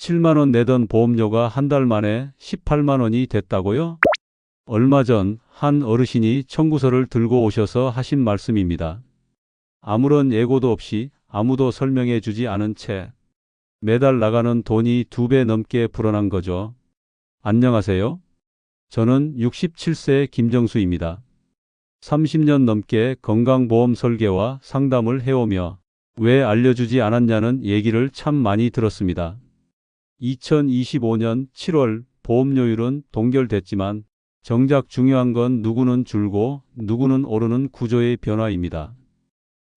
7만 원 내던 보험료가 한 달 만에 18만 원이 됐다고요? 얼마 전 한 어르신이 청구서를 들고 오셔서 하신 말씀입니다. 아무런 예고도 없이 아무도 설명해 주지 않은 채 매달 나가는 돈이 2배 넘게 불어난 거죠. 안녕하세요. 저는 67세 김정수입니다. 30년 넘게 건강보험 설계와 상담을 해오며 왜 알려주지 않았냐는 얘기를 참 많이 들었습니다. 2025년 7월 보험료율은 동결됐지만 정작 중요한 건 누구는 줄고 누구는 오르는 구조의 변화입니다.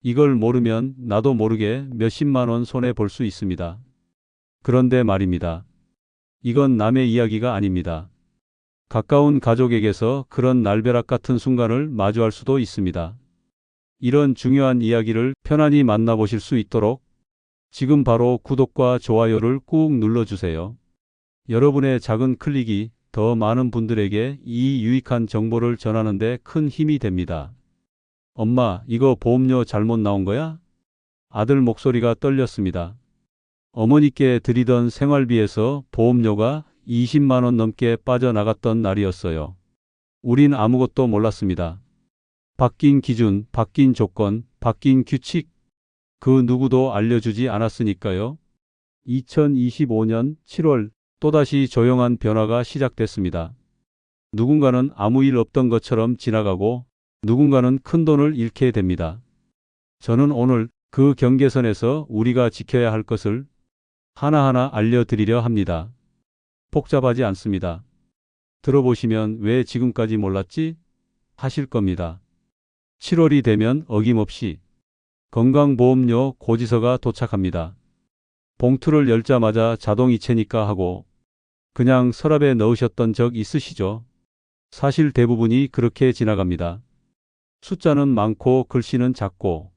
이걸 모르면 나도 모르게 몇십만 원 손해 볼 수 있습니다. 그런데 말입니다. 이건 남의 이야기가 아닙니다. 가까운 가족에게서 그런 날벼락 같은 순간을 마주할 수도 있습니다. 이런 중요한 이야기를 편안히 만나보실 수 있도록 지금 바로 구독과 좋아요를 꾹 눌러주세요. 여러분의 작은 클릭이 더 많은 분들에게 이 유익한 정보를 전하는 데 큰 힘이 됩니다. 엄마, 이거 보험료 잘못 나온 거야? 아들 목소리가 떨렸습니다. 어머니께 드리던 생활비에서 보험료가 20만 원 넘게 빠져나갔던 날이었어요. 우린 아무것도 몰랐습니다. 바뀐 기준, 바뀐 조건, 바뀐 규칙, 그 누구도 알려주지 않았으니까요. 2025년 7월 또다시 조용한 변화가 시작됐습니다. 누군가는 아무 일 없던 것처럼 지나가고 누군가는 큰 돈을 잃게 됩니다. 저는 오늘 그 경계선에서 우리가 지켜야 할 것을 하나하나 알려드리려 합니다. 복잡하지 않습니다. 들어보시면 왜 지금까지 몰랐지? 하실 겁니다. 7월이 되면 어김없이 건강보험료 고지서가 도착합니다. 봉투를 열자마자 자동이체니까 하고 그냥 서랍에 넣으셨던 적 있으시죠? 사실 대부분이 그렇게 지나갑니다. 숫자는 많고 글씨는 작고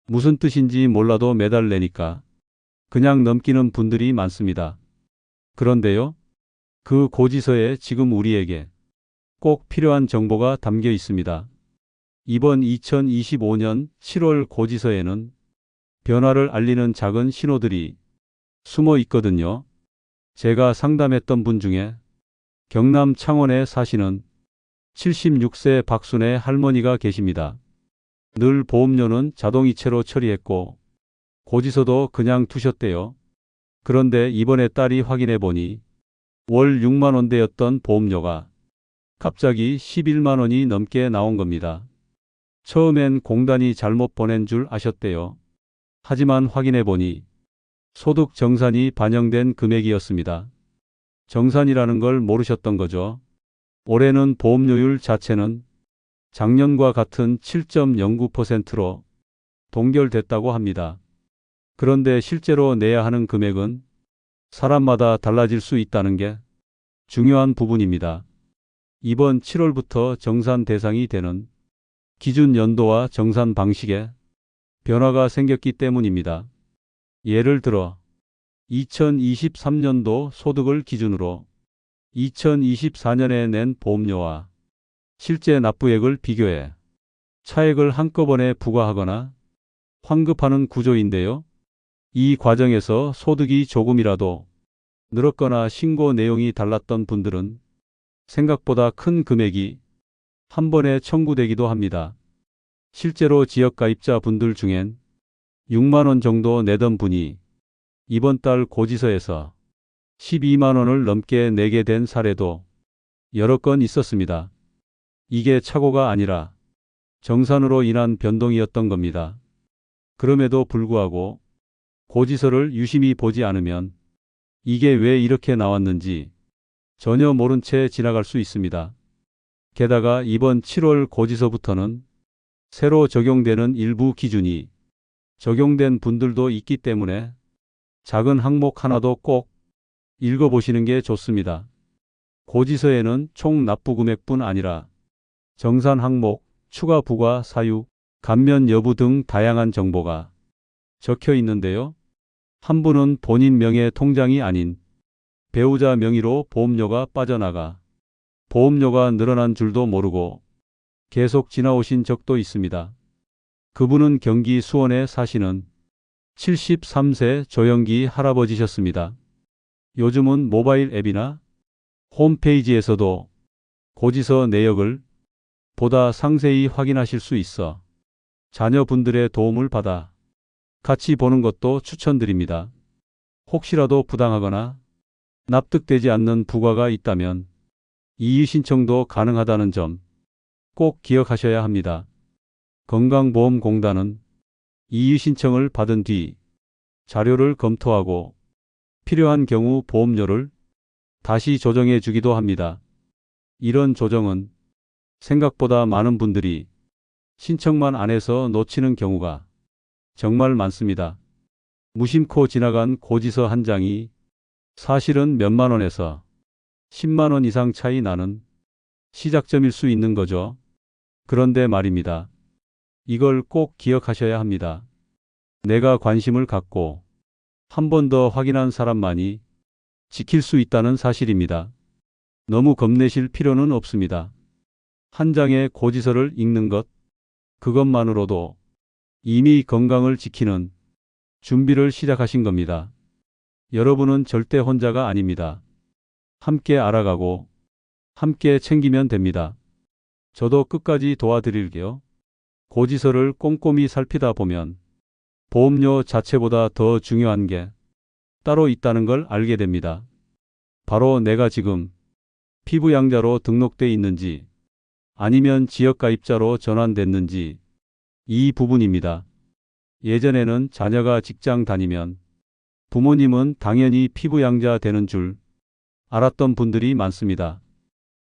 무슨 뜻인지 몰라도 매달 내니까 그냥 넘기는 분들이 많습니다. 그런데요, 그 고지서에 지금 우리에게 꼭 필요한 정보가 담겨 있습니다. 이번 2025년 7월 고지서에는 변화를 알리는 작은 신호들이 숨어 있거든요. 제가 상담했던 분 중에 경남 창원에 사시는 76세 박순애 할머니가 계십니다. 늘 보험료는 자동이체로 처리했고 고지서도 그냥 두셨대요. 그런데 이번에 딸이 확인해 보니 월 6만 원대였던 보험료가 갑자기 11만 원이 넘게 나온 겁니다. 처음엔 공단이 잘못 보낸 줄 아셨대요. 하지만 확인해 보니 소득 정산이 반영된 금액이었습니다. 정산이라는 걸 모르셨던 거죠. 올해는 보험료율 자체는 작년과 같은 7.09%로 동결됐다고 합니다. 그런데 실제로 내야 하는 금액은 사람마다 달라질 수 있다는 게 중요한 부분입니다. 이번 7월부터 정산 대상이 되는 기준 연도와 정산 방식에 변화가 생겼기 때문입니다. 예를 들어 2023년도 소득을 기준으로 2024년에 낸 보험료와 실제 납부액을 비교해 차액을 한꺼번에 부과하거나 환급하는 구조인데요. 이 과정에서 소득이 조금이라도 늘었거나 신고 내용이 달랐던 분들은 생각보다 큰 금액이 한 번에 청구되기도 합니다. 실제로 지역가입자 분들 중엔 6만 원 정도 내던 분이 이번 달 고지서에서 12만 원을 넘게 내게 된 사례도 여러 건 있었습니다. 이게 착오가 아니라 정산으로 인한 변동이었던 겁니다. 그럼에도 불구하고 고지서를 유심히 보지 않으면 이게 왜 이렇게 나왔는지 전혀 모른 채 지나갈 수 있습니다. 게다가 이번 7월 고지서부터는 새로 적용되는 일부 기준이 적용된 분들도 있기 때문에 작은 항목 하나도 꼭 읽어보시는 게 좋습니다. 고지서에는 총 납부 금액뿐 아니라 정산 항목, 추가 부과 사유, 감면 여부 등 다양한 정보가 적혀 있는데요. 한 분은 본인 명의 통장이 아닌 배우자 명의로 보험료가 빠져나가 보험료가 늘어난 줄도 모르고 계속 지나오신 적도 있습니다. 그분은 경기 수원에 사시는 73세 조영기 할아버지셨습니다. 요즘은 모바일 앱이나 홈페이지에서도 고지서 내역을 보다 상세히 확인하실 수 있어 자녀분들의 도움을 받아 같이 보는 것도 추천드립니다. 혹시라도 부당하거나 납득되지 않는 부과가 있다면 이의 신청도 가능하다는 점 꼭 기억하셔야 합니다. 건강보험공단은 이의 신청을 받은 뒤 자료를 검토하고 필요한 경우 보험료를 다시 조정해 주기도 합니다. 이런 조정은 생각보다 많은 분들이 신청만 안 해서 놓치는 경우가 정말 많습니다. 무심코 지나간 고지서 한 장이 사실은 몇만 원에서 10만 원 이상 차이 나는 시작점일 수 있는 거죠. 그런데 말입니다. 이걸 꼭 기억하셔야 합니다. 내가 관심을 갖고 한 번 더 확인한 사람만이 지킬 수 있다는 사실입니다. 너무 겁내실 필요는 없습니다. 한 장의 고지서를 읽는 것, 그것만으로도 이미 건강을 지키는 준비를 시작하신 겁니다. 여러분은 절대 혼자가 아닙니다. 함께 알아가고 함께 챙기면 됩니다. 저도 끝까지 도와드릴게요. 고지서를 꼼꼼히 살피다 보면 보험료 자체보다 더 중요한 게 따로 있다는 걸 알게 됩니다. 바로 내가 지금 피부양자로 등록돼 있는지 아니면 지역가입자로 전환됐는지 이 부분입니다. 예전에는 자녀가 직장 다니면 부모님은 당연히 피부양자 되는 줄 알았던 분들이 많습니다.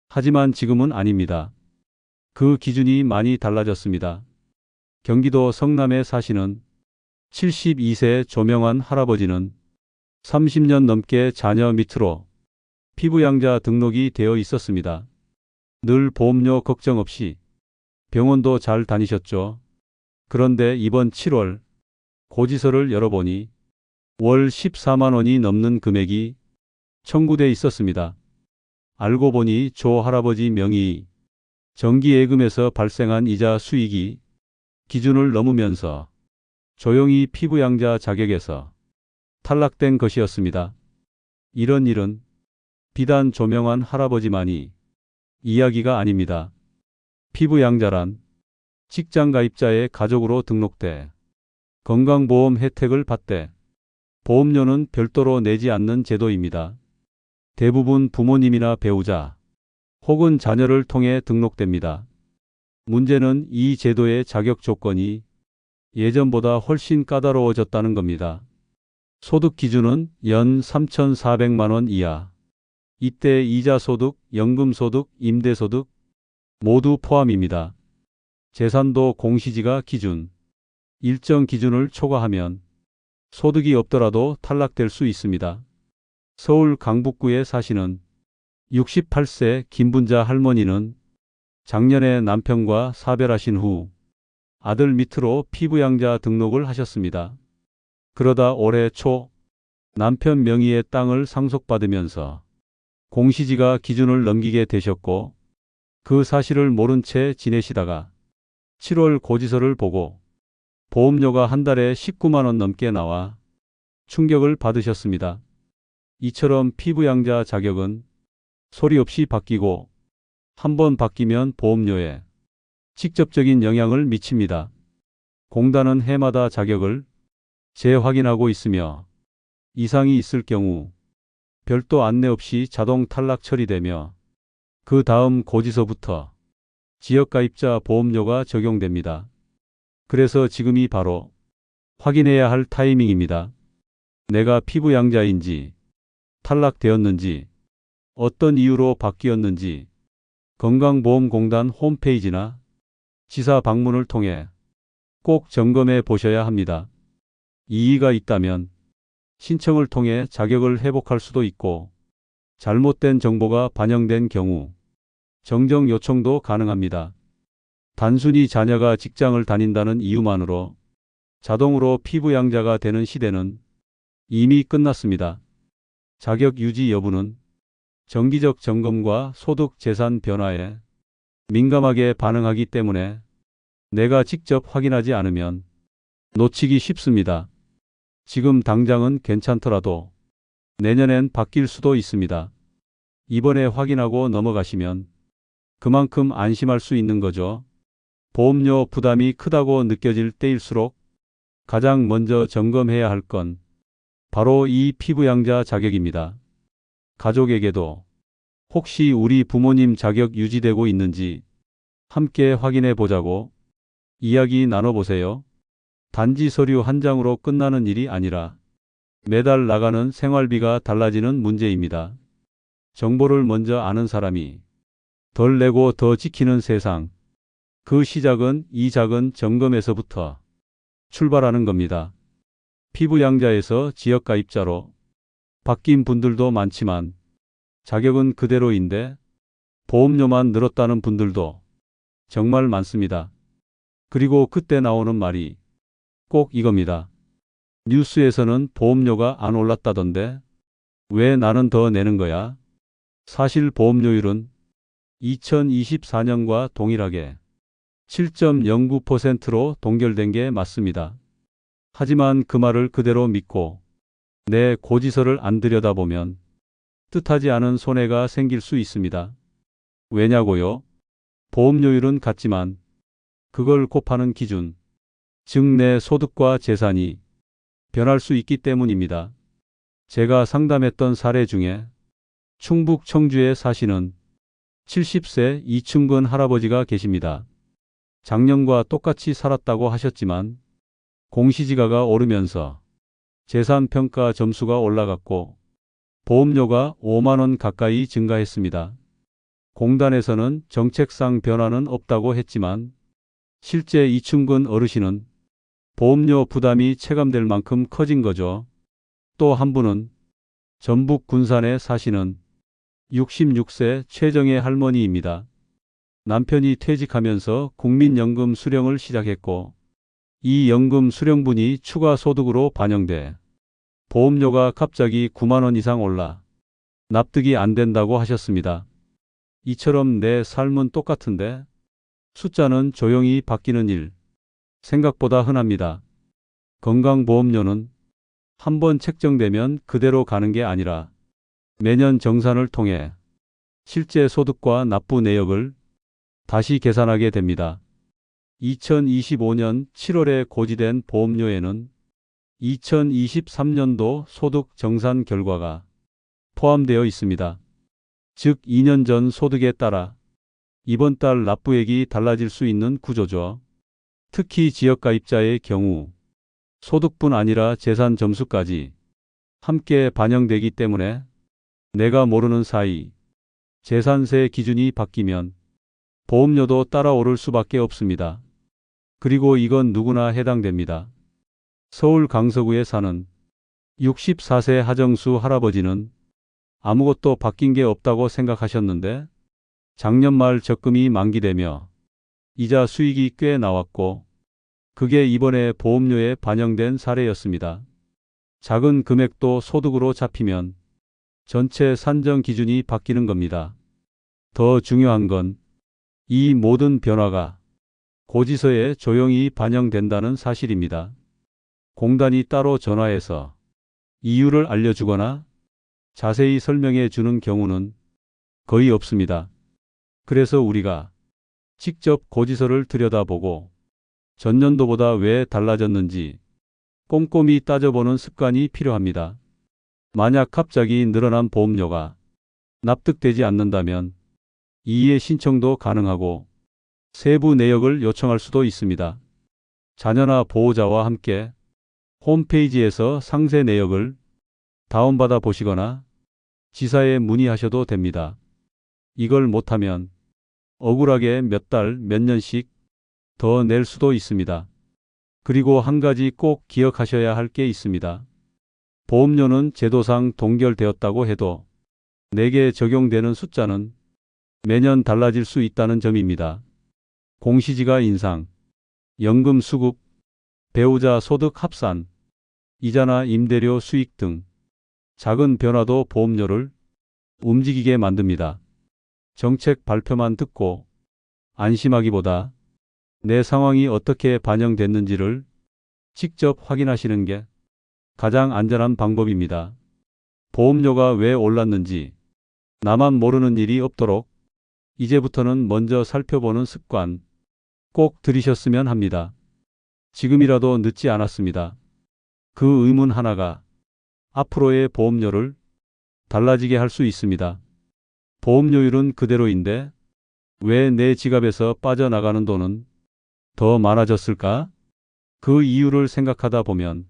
하지만 지금은 아닙니다. 그 기준이 많이 달라졌습니다. 경기도 성남에 사시는 72세 조명환 할아버지는 30년 넘게 자녀 밑으로 피부양자 등록이 되어 있었습니다. 늘 보험료 걱정 없이 병원도 잘 다니셨죠. 그런데 이번 7월 고지서를 열어보니 월 14만 원이 넘는 금액이 청구돼 있었습니다. 알고 보니 조 할아버지 명의 정기예금에서 발생한 이자 수익이 기준을 넘으면서 조용히 피부양자 자격에서 탈락된 것이었습니다. 이런 일은 비단 조명환 할아버지만이 이야기가 아닙니다. 피부양자란 직장가입자의 가족으로 등록돼 건강보험 혜택을 받되 보험료는 별도로 내지 않는 제도입니다. 대부분 부모님이나 배우자 혹은 자녀를 통해 등록됩니다. 문제는 이 제도의 자격 조건이 예전보다 훨씬 까다로워졌다는 겁니다. 소득 기준은 연 3,400만 원 이하. 이때 이자소득, 연금소득, 임대소득 모두 포함입니다. 재산도 공시지가 기준. 일정 기준을 초과하면 소득이 없더라도 탈락될 수 있습니다. 서울 강북구에 사시는 68세 김분자 할머니는 작년에 남편과 사별하신 후 아들 밑으로 피부양자 등록을 하셨습니다. 그러다 올해 초 남편 명의의 땅을 상속받으면서 공시지가 기준을 넘기게 되셨고 그 사실을 모른 채 지내시다가 7월 고지서를 보고 보험료가 한 달에 19만 원 넘게 나와 충격을 받으셨습니다. 이처럼 피부양자 자격은 소리 없이 바뀌고 한번 바뀌면 보험료에 직접적인 영향을 미칩니다. 공단은 해마다 자격을 재확인하고 있으며 이상이 있을 경우 별도 안내 없이 자동 탈락 처리되며 그 다음 고지서부터 지역가입자 보험료가 적용됩니다. 그래서 지금이 바로 확인해야 할 타이밍입니다. 내가 피부양자인지 탈락되었는지 어떤 이유로 바뀌었는지 건강보험공단 홈페이지나 지사 방문을 통해 꼭 점검해 보셔야 합니다. 이의가 있다면 신청을 통해 자격을 회복할 수도 있고 잘못된 정보가 반영된 경우 정정 요청도 가능합니다. 단순히 자녀가 직장을 다닌다는 이유만으로 자동으로 피부양자가 되는 시대는 이미 끝났습니다. 자격 유지 여부는 정기적 점검과 소득 재산 변화에 민감하게 반응하기 때문에 내가 직접 확인하지 않으면 놓치기 쉽습니다. 지금 당장은 괜찮더라도 내년엔 바뀔 수도 있습니다. 이번에 확인하고 넘어가시면 그만큼 안심할 수 있는 거죠. 보험료 부담이 크다고 느껴질 때일수록 가장 먼저 점검해야 할 건 바로 이 피부양자 자격입니다. 가족에게도 혹시 우리 부모님 자격 유지되고 있는지 함께 확인해 보자고 이야기 나눠보세요. 단지 서류 한 장으로 끝나는 일이 아니라 매달 나가는 생활비가 달라지는 문제입니다. 정보를 먼저 아는 사람이 덜 내고 더 지키는 세상. 그 시작은 이 작은 점검에서부터 출발하는 겁니다. 피부양자에서 지역가입자로 바뀐 분들도 많지만 자격은 그대로인데 보험료만 늘었다는 분들도 정말 많습니다. 그리고 그때 나오는 말이 꼭 이겁니다. 뉴스에서는 보험료가 안 올랐다던데 왜 나는 더 내는 거야? 사실 보험료율은 2024년과 동일하게 7.09%로 동결된 게 맞습니다. 하지만 그 말을 그대로 믿고 내 고지서를 안 들여다보면 뜻하지 않은 손해가 생길 수 있습니다. 왜냐고요? 보험료율은 같지만 그걸 곱하는 기준, 즉 내 소득과 재산이 변할 수 있기 때문입니다. 제가 상담했던 사례 중에 충북 청주에 사시는 70세 이충근 할아버지가 계십니다. 작년과 똑같이 살았다고 하셨지만 공시지가가 오르면서 재산평가 점수가 올라갔고 보험료가 5만 원 가까이 증가했습니다. 공단에서는 정책상 변화는 없다고 했지만 실제 이충근 어르신은 보험료 부담이 체감될 만큼 커진 거죠. 또 한 분은 전북 군산에 사시는 66세 최정혜 할머니입니다. 남편이 퇴직하면서 국민연금 수령을 시작했고 이 연금 수령분이 추가 소득으로 반영돼 보험료가 갑자기 9만 원 이상 올라 납득이 안 된다고 하셨습니다. 이처럼 내 삶은 똑같은데 숫자는 조용히 바뀌는 일, 생각보다 흔합니다. 건강보험료는 한번 책정되면 그대로 가는 게 아니라 매년 정산을 통해 실제 소득과 납부 내역을 다시 계산하게 됩니다. 2025년 7월에 고지된 보험료에는 2023년도 소득 정산 결과가 포함되어 있습니다. 즉 2년 전 소득에 따라 이번 달 납부액이 달라질 수 있는 구조죠. 특히 지역가입자의 경우 소득뿐 아니라 재산 점수까지 함께 반영되기 때문에 내가 모르는 사이 재산세 기준이 바뀌면 보험료도 따라 오를 수밖에 없습니다. 그리고 이건 누구나 해당됩니다. 서울 강서구에 사는 64세 하정수 할아버지는 아무것도 바뀐 게 없다고 생각하셨는데 작년 말 적금이 만기되며 이자 수익이 꽤 나왔고 그게 이번에 보험료에 반영된 사례였습니다. 작은 금액도 소득으로 잡히면 전체 산정 기준이 바뀌는 겁니다. 더 중요한 건 이 모든 변화가 고지서에 조용히 반영된다는 사실입니다. 공단이 따로 전화해서 이유를 알려주거나 자세히 설명해 주는 경우는 거의 없습니다. 그래서 우리가 직접 고지서를 들여다보고 전년도보다 왜 달라졌는지 꼼꼼히 따져보는 습관이 필요합니다. 만약 갑자기 늘어난 보험료가 납득되지 않는다면 이의 신청도 가능하고 세부 내역을 요청할 수도 있습니다. 자녀나 보호자와 함께 홈페이지에서 상세 내역을 다운받아 보시거나 지사에 문의하셔도 됩니다. 이걸 못하면 억울하게 몇 달, 몇 년씩 더 낼 수도 있습니다. 그리고 한 가지 꼭 기억하셔야 할 게 있습니다. 보험료는 제도상 동결되었다고 해도 내게 적용되는 숫자는 매년 달라질 수 있다는 점입니다. 공시지가 인상, 연금 수급, 배우자 소득 합산, 이자나 임대료 수익 등 작은 변화도 보험료를 움직이게 만듭니다. 정책 발표만 듣고 안심하기보다 내 상황이 어떻게 반영됐는지를 직접 확인하시는 게 가장 안전한 방법입니다. 보험료가 왜 올랐는지 나만 모르는 일이 없도록 이제부터는 먼저 살펴보는 습관 꼭 들이셨으면 합니다. 지금이라도 늦지 않았습니다. 그 의문 하나가 앞으로의 보험료를 달라지게 할 수 있습니다. 보험료율은 그대로인데 왜 내 지갑에서 빠져나가는 돈은 더 많아졌을까? 그 이유를 생각하다 보면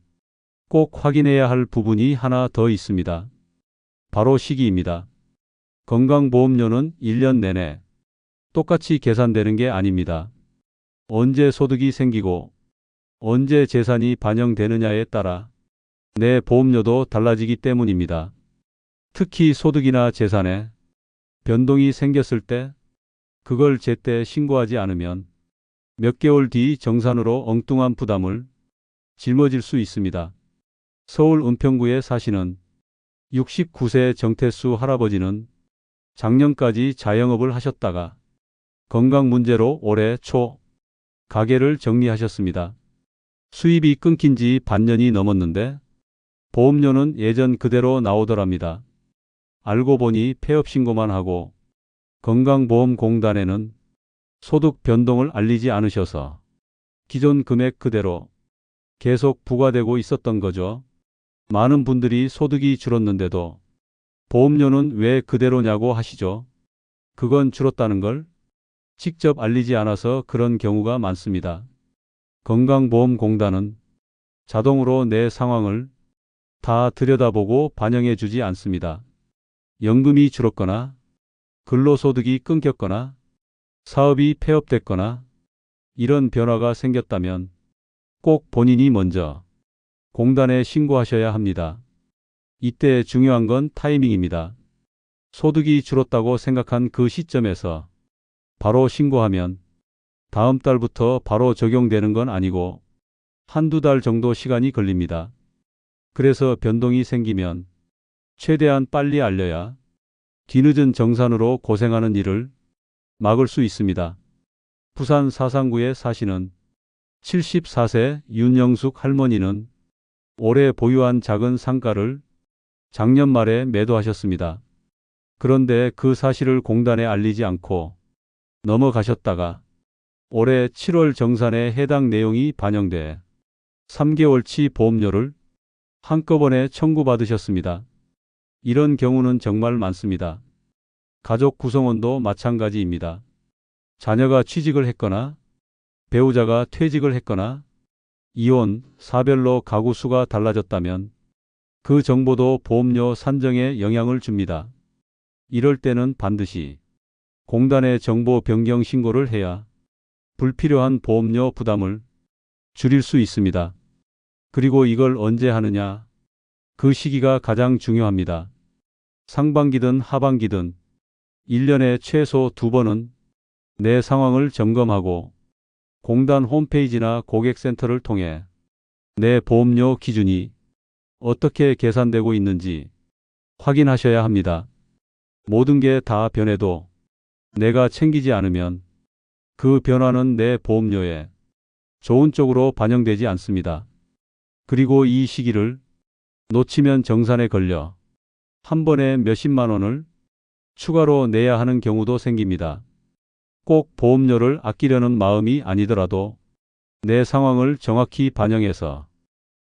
꼭 확인해야 할 부분이 하나 더 있습니다. 바로 시기입니다. 건강보험료는 1년 내내 똑같이 계산되는 게 아닙니다. 언제 소득이 생기고 언제 재산이 반영되느냐에 따라 내 보험료도 달라지기 때문입니다. 특히 소득이나 재산에 변동이 생겼을 때 그걸 제때 신고하지 않으면 몇 개월 뒤 정산으로 엉뚱한 부담을 짊어질 수 있습니다. 서울 은평구에 사시는 69세 정태수 할아버지는 작년까지 자영업을 하셨다가 건강 문제로 올해 초 가게를 정리하셨습니다. 수입이 끊긴 지 반년이 넘었는데 보험료는 예전 그대로 나오더랍니다. 알고 보니 폐업 신고만 하고 건강보험공단에는 소득 변동을 알리지 않으셔서 기존 금액 그대로 계속 부과되고 있었던 거죠. 많은 분들이 소득이 줄었는데도 보험료는 왜 그대로냐고 하시죠. 그건 줄었다는 걸 직접 알리지 않아서 그런 경우가 많습니다. 건강보험공단은 자동으로 내 상황을 다 들여다보고 반영해 주지 않습니다. 연금이 줄었거나 근로소득이 끊겼거나 사업이 폐업됐거나 이런 변화가 생겼다면 꼭 본인이 먼저 공단에 신고하셔야 합니다. 이때 중요한 건 타이밍입니다. 소득이 줄었다고 생각한 그 시점에서 바로 신고하면 다음 달부터 바로 적용되는 건 아니고 한두 달 정도 시간이 걸립니다. 그래서 변동이 생기면 최대한 빨리 알려야 뒤늦은 정산으로 고생하는 일을 막을 수 있습니다. 부산 사상구에 사시는 74세 윤영숙 할머니는 올해 보유한 작은 상가를 작년 말에 매도하셨습니다. 그런데 그 사실을 공단에 알리지 않고 넘어가셨다가 올해 7월 정산에 해당 내용이 반영돼 3개월치 보험료를 한꺼번에 청구받으셨습니다. 이런 경우는 정말 많습니다. 가족 구성원도 마찬가지입니다. 자녀가 취직을 했거나 배우자가 퇴직을 했거나 이혼, 사별로 가구 수가 달라졌다면 그 정보도 보험료 산정에 영향을 줍니다. 이럴 때는 반드시 공단에 정보 변경 신고를 해야 불필요한 보험료 부담을 줄일 수 있습니다. 그리고 이걸 언제 하느냐? 그 시기가 가장 중요합니다. 상반기든 하반기든 1년에 최소 2번은 내 상황을 점검하고 공단 홈페이지나 고객센터를 통해 내 보험료 기준이 어떻게 계산되고 있는지 확인하셔야 합니다. 모든 게 다 변해도 내가 챙기지 않으면 그 변화는 내 보험료에 좋은 쪽으로 반영되지 않습니다. 그리고 이 시기를 놓치면 정산에 걸려 한 번에 몇십만 원을 추가로 내야 하는 경우도 생깁니다. 꼭 보험료를 아끼려는 마음이 아니더라도 내 상황을 정확히 반영해서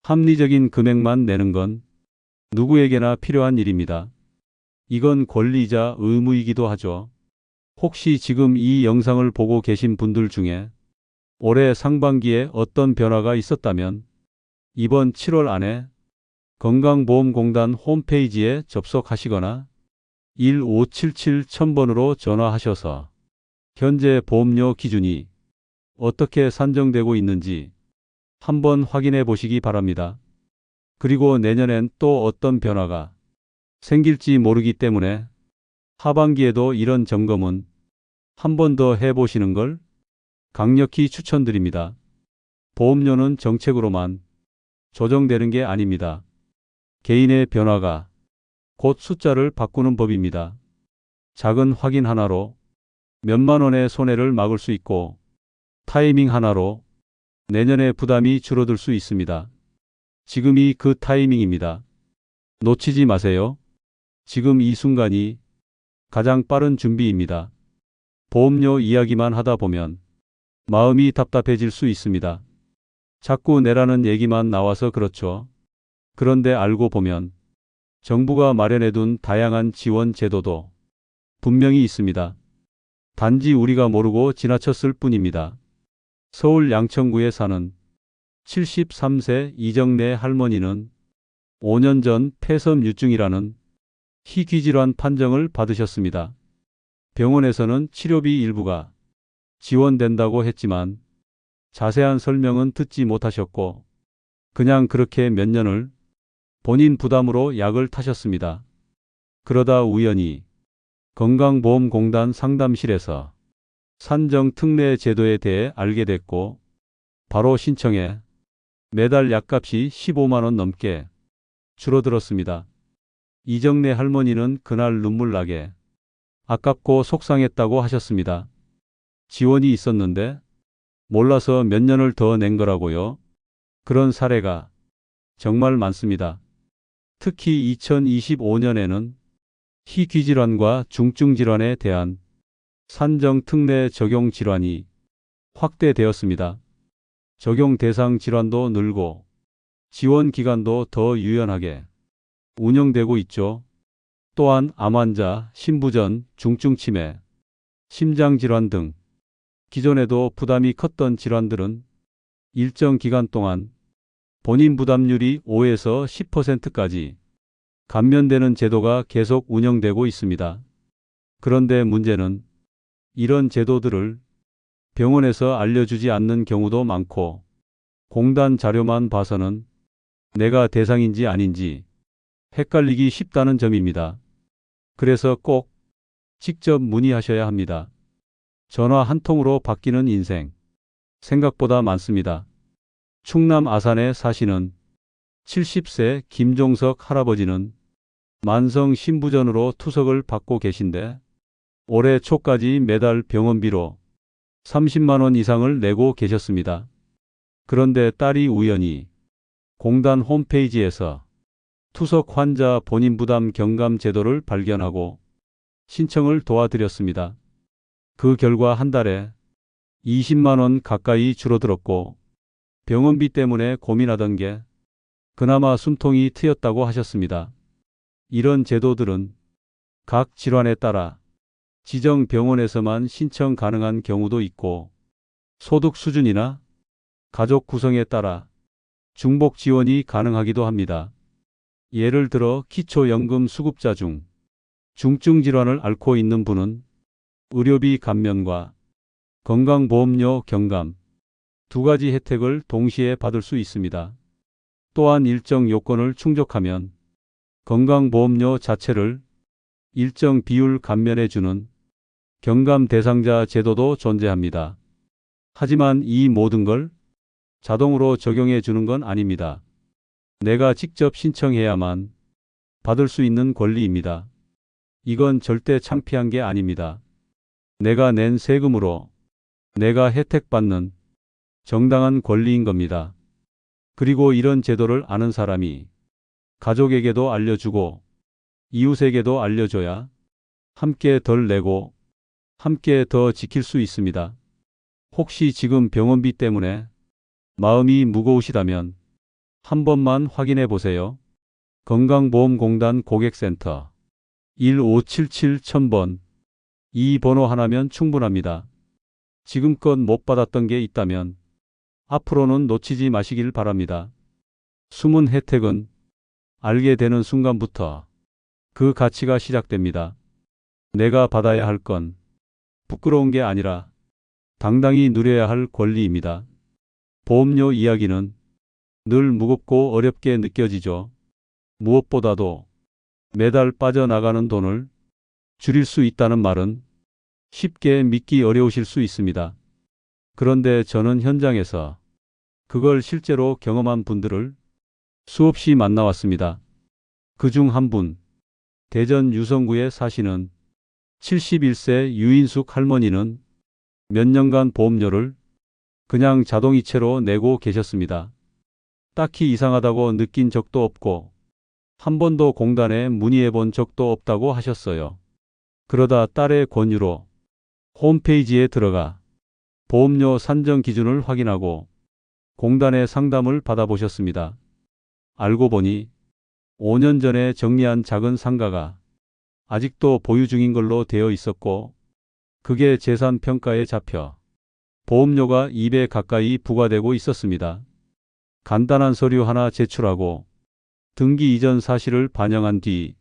합리적인 금액만 내는 건 누구에게나 필요한 일입니다. 이건 권리이자 의무이기도 하죠. 혹시 지금 이 영상을 보고 계신 분들 중에 올해 상반기에 어떤 변화가 있었다면 이번 7월 안에 건강보험공단 홈페이지에 접속하시거나 1577-1000번으로 전화하셔서 현재 보험료 기준이 어떻게 산정되고 있는지 한번 확인해 보시기 바랍니다. 그리고 내년엔 또 어떤 변화가 생길지 모르기 때문에 하반기에도 이런 점검은 한 번 더 해보시는 걸 강력히 추천드립니다. 보험료는 정책으로만 조정되는 게 아닙니다. 개인의 변화가 곧 숫자를 바꾸는 법입니다. 작은 확인 하나로 몇만 원의 손해를 막을 수 있고 타이밍 하나로 내년의 부담이 줄어들 수 있습니다. 지금이 그 타이밍입니다. 놓치지 마세요. 지금 이 순간이 가장 빠른 준비입니다. 보험료 이야기만 하다 보면 마음이 답답해질 수 있습니다. 자꾸 내라는 얘기만 나와서 그렇죠. 그런데 알고 보면 정부가 마련해둔 다양한 지원 제도도 분명히 있습니다. 단지 우리가 모르고 지나쳤을 뿐입니다. 서울 양천구에 사는 73세 이정래 할머니는 5년 전 폐섬유증이라는 희귀질환 판정을 받으셨습니다. 병원에서는 치료비 일부가 지원된다고 했지만 자세한 설명은 듣지 못하셨고 그냥 그렇게 몇 년을 본인 부담으로 약을 타셨습니다. 그러다 우연히 건강보험공단 상담실에서 산정특례 제도에 대해 알게 됐고 바로 신청해 매달 약값이 15만 원 넘게 줄어들었습니다. 이정래 할머니는 그날 눈물 나게 아깝고 속상했다고 하셨습니다. 지원이 있었는데 몰라서 몇 년을 더 낸 거라고요. 그런 사례가 정말 많습니다. 특히 2025년에는 희귀질환과 중증질환에 대한 산정특례 적용 질환이 확대되었습니다. 적용 대상 질환도 늘고 지원 기간도 더 유연하게 운영되고 있죠. 또한 암 환자, 신부전, 중증치매, 심장질환 등 기존에도 부담이 컸던 질환들은 일정 기간 동안 본인 부담률이 5에서 10%까지 감면되는 제도가 계속 운영되고 있습니다. 그런데 문제는 이런 제도들을 병원에서 알려주지 않는 경우도 많고 공단 자료만 봐서는 내가 대상인지 아닌지 헷갈리기 쉽다는 점입니다. 그래서 꼭 직접 문의하셔야 합니다. 전화 한 통으로 바뀌는 인생 생각보다 많습니다. 충남 아산에 사시는 70세 김종석 할아버지는 만성 신부전으로 투석을 받고 계신데 올해 초까지 매달 병원비로 30만 원 이상을 내고 계셨습니다. 그런데 딸이 우연히 공단 홈페이지에서 투석 환자 본인 부담 경감 제도를 발견하고 신청을 도와드렸습니다. 그 결과 한 달에 20만 원 가까이 줄어들었고 병원비 때문에 고민하던 게 그나마 숨통이 트였다고 하셨습니다. 이런 제도들은 각 질환에 따라 지정 병원에서만 신청 가능한 경우도 있고 소득 수준이나 가족 구성에 따라 중복 지원이 가능하기도 합니다. 예를 들어 기초연금 수급자 중 중증 질환을 앓고 있는 분은 의료비 감면과 건강보험료 경감 두 가지 혜택을 동시에 받을 수 있습니다. 또한 일정 요건을 충족하면 건강보험료 자체를 일정 비율 감면해주는 경감 대상자 제도도 존재합니다. 하지만 이 모든 걸 자동으로 적용해 주는 건 아닙니다. 내가 직접 신청해야만 받을 수 있는 권리입니다. 이건 절대 창피한 게 아닙니다. 내가 낸 세금으로 내가 혜택받는 정당한 권리인 겁니다. 그리고 이런 제도를 아는 사람이 가족에게도 알려주고 이웃에게도 알려줘야 함께 덜 내고 함께 더 지킬 수 있습니다. 혹시 지금 병원비 때문에 마음이 무거우시다면 한 번만 확인해 보세요. 건강보험공단 고객센터 1577-1000번 이 번호 하나면 충분합니다. 지금껏 못 받았던 게 있다면 앞으로는 놓치지 마시길 바랍니다. 숨은 혜택은 알게 되는 순간부터 그 가치가 시작됩니다. 내가 받아야 할 건 부끄러운 게 아니라 당당히 누려야 할 권리입니다. 보험료 이야기는 늘 무겁고 어렵게 느껴지죠. 무엇보다도 매달 빠져나가는 돈을 줄일 수 있다는 말은 쉽게 믿기 어려우실 수 있습니다. 그런데 저는 현장에서 그걸 실제로 경험한 분들을 수없이 만나왔습니다. 그중 한 분, 대전 유성구에 사시는 71세 유인숙 할머니는 몇 년간 보험료를 그냥 자동이체로 내고 계셨습니다. 딱히 이상하다고 느낀 적도 없고 한 번도 공단에 문의해 본 적도 없다고 하셨어요. 그러다 딸의 권유로 홈페이지에 들어가 보험료 산정 기준을 확인하고 공단의 상담을 받아보셨습니다. 알고 보니 5년 전에 정리한 작은 상가가 아직도 보유 중인 걸로 되어 있었고, 그게 재산 평가에 잡혀 보험료가 2배 가까이 부과되고 있었습니다. 간단한 서류 하나 제출하고 등기 이전 사실을 반영한 뒤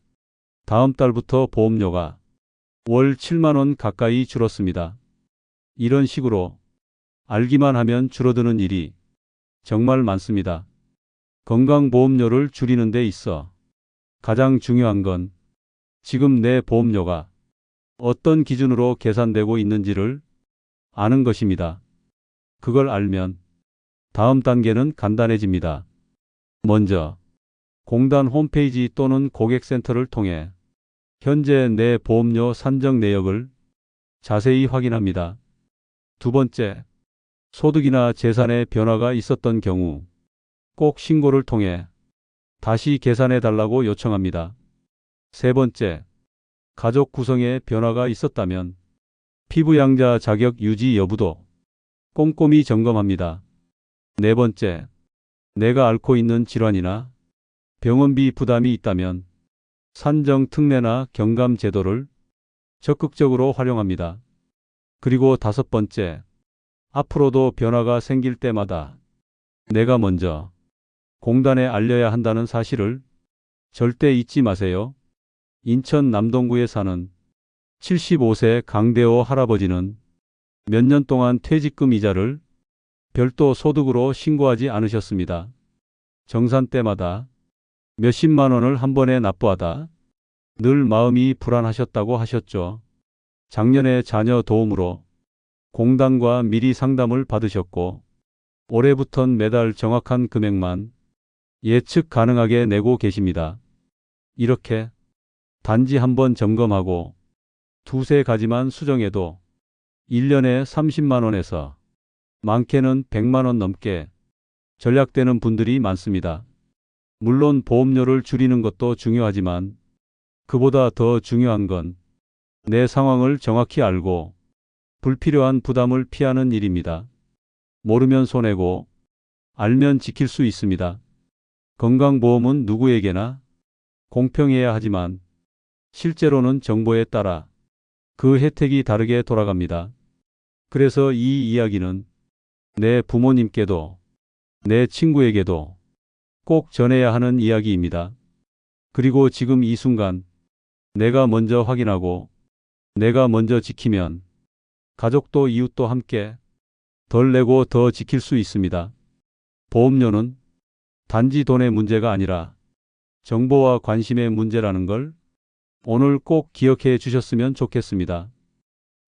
다음 달부터 보험료가 월 7만 원 가까이 줄었습니다. 이런 식으로 알기만 하면 줄어드는 일이 정말 많습니다. 건강보험료를 줄이는 데 있어 가장 중요한 건 지금 내 보험료가 어떤 기준으로 계산되고 있는지를 아는 것입니다. 그걸 알면 다음 단계는 간단해집니다. 먼저 공단 홈페이지 또는 고객센터를 통해 현재 내 보험료 산정 내역을 자세히 확인합니다. 두 번째, 소득이나 재산의 변화가 있었던 경우 꼭 신고를 통해 다시 계산해 달라고 요청합니다. 세 번째, 가족 구성에 변화가 있었다면 피부양자 자격 유지 여부도 꼼꼼히 점검합니다. 네 번째, 내가 앓고 있는 질환이나 병원비 부담이 있다면 산정 특례나 경감 제도를 적극적으로 활용합니다. 그리고 다섯 번째, 앞으로도 변화가 생길 때마다 내가 먼저 공단에 알려야 한다는 사실을 절대 잊지 마세요. 인천 남동구에 사는 75세 강대호 할아버지는 몇 년 동안 퇴직금 이자를 별도 소득으로 신고하지 않으셨습니다. 정산 때마다 몇십만 원을 한 번에 납부하다 늘 마음이 불안하셨다고 하셨죠. 작년에 자녀 도움으로 공단과 미리 상담을 받으셨고 올해부턴 매달 정확한 금액만 예측 가능하게 내고 계십니다. 이렇게 단지 한 번 점검하고 두세 가지만 수정해도 1년에 30만 원에서 많게는 100만 원 넘게 절약되는 분들이 많습니다. 물론 보험료를 줄이는 것도 중요하지만 그보다 더 중요한 건 내 상황을 정확히 알고 불필요한 부담을 피하는 일입니다. 모르면 손해고 알면 지킬 수 있습니다. 건강보험은 누구에게나 공평해야 하지만 실제로는 정보에 따라 그 혜택이 다르게 돌아갑니다. 그래서 이 이야기는 내 부모님께도 내 친구에게도 꼭 전해야 하는 이야기입니다. 그리고 지금 이 순간 내가 먼저 확인하고 내가 먼저 지키면 가족도 이웃도 함께 덜 내고 더 지킬 수 있습니다. 보험료는 단지 돈의 문제가 아니라 정보와 관심의 문제라는 걸 오늘 꼭 기억해 주셨으면 좋겠습니다.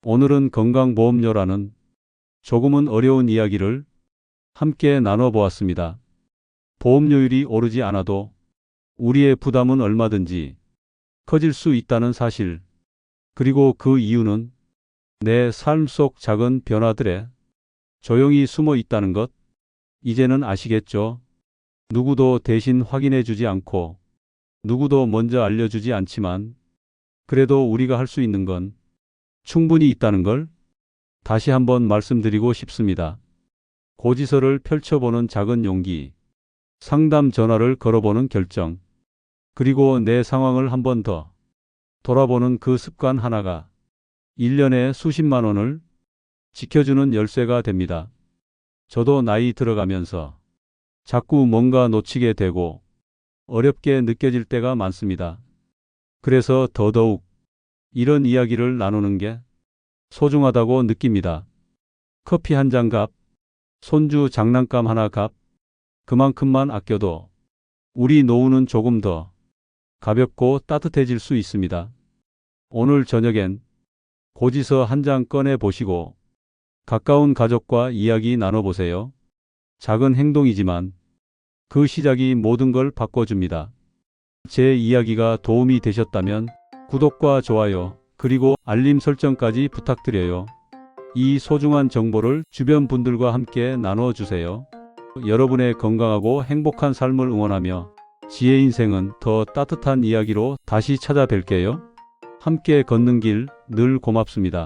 오늘은 건강보험료라는 조금은 어려운 이야기를 함께 나눠보았습니다. 보험료율이 오르지 않아도 우리의 부담은 얼마든지 커질 수 있다는 사실, 그리고 그 이유는 내 삶 속 작은 변화들에 조용히 숨어 있다는 것, 이제는 아시겠죠? 누구도 대신 확인해 주지 않고 누구도 먼저 알려주지 않지만 그래도 우리가 할 수 있는 건 충분히 있다는 걸 다시 한번 말씀드리고 싶습니다. 고지서를 펼쳐보는 작은 용기, 상담 전화를 걸어보는 결정, 그리고 내 상황을 한 번 더 돌아보는 그 습관 하나가 1년에 수십만 원을 지켜주는 열쇠가 됩니다. 저도 나이 들어가면서 자꾸 뭔가 놓치게 되고 어렵게 느껴질 때가 많습니다. 그래서 더더욱 이런 이야기를 나누는 게 소중하다고 느낍니다. 커피 한 잔 값, 손주 장난감 하나 값, 그만큼만 아껴도 우리 노후는 조금 더 가볍고 따뜻해질 수 있습니다. 오늘 저녁엔 고지서 한 장 꺼내 보시고 가까운 가족과 이야기 나눠보세요. 작은 행동이지만 그 시작이 모든 걸 바꿔줍니다. 제 이야기가 도움이 되셨다면 구독과 좋아요, 그리고 알림 설정까지 부탁드려요. 이 소중한 정보를 주변 분들과 함께 나눠주세요. 여러분의 건강하고 행복한 삶을 응원하며 지혜 인생은 더 따뜻한 이야기로 다시 찾아뵐게요. 함께 걷는 길 늘 고맙습니다.